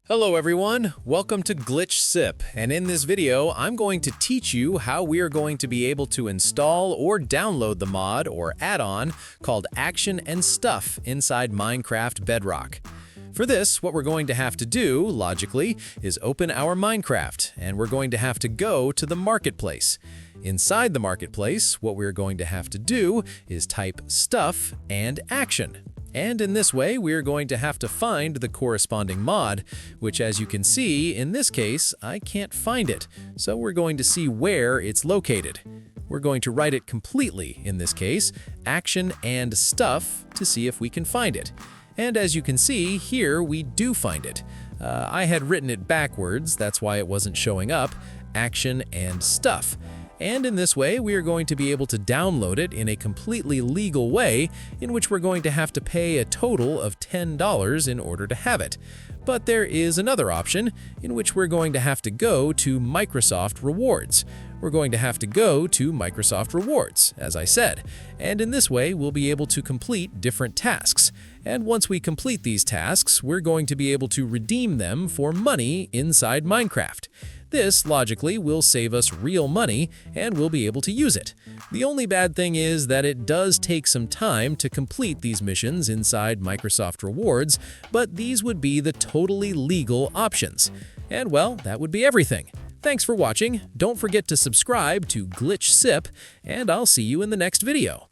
Hello everyone, welcome to Glitch Sip, and in this video I'm going to teach you how we are going to be able to install or download the mod or add-on called Action and Stuff inside Minecraft Bedrock. For this, what we're going to have to do, logically, is open our Minecraft, and we're going to have to go to the marketplace. Inside the marketplace, what we're going to have to do is type Stuff and Action. And in this way, we are going to have to find the corresponding mod, which as you can see, in this case, I can't find it. So we're going to see where it's located. We're going to write it completely, in this case, Action and Stuff, to see if we can find it. And as you can see, here we do find it. I had written it backwards, that's why it wasn't showing up, Action and Stuff. And in this way, we are going to be able to download it in a completely legal way, in which we're going to have to pay a total of $10 in order to have it. But there is another option, in which we're going to have to go to Microsoft Rewards. We're going to have to go to Microsoft Rewards, as I said, and in this way, we'll be able to complete different tasks. And once we complete these tasks, we're going to be able to redeem them for money inside Minecraft. This, logically, will save us real money, and we'll be able to use it. The only bad thing is that it does take some time to complete these missions inside Microsoft Rewards, but these would be the totally legal options. And well, that would be everything. Thanks for watching. Don't forget to subscribe to Glitch Sip, and I'll see you in the next video.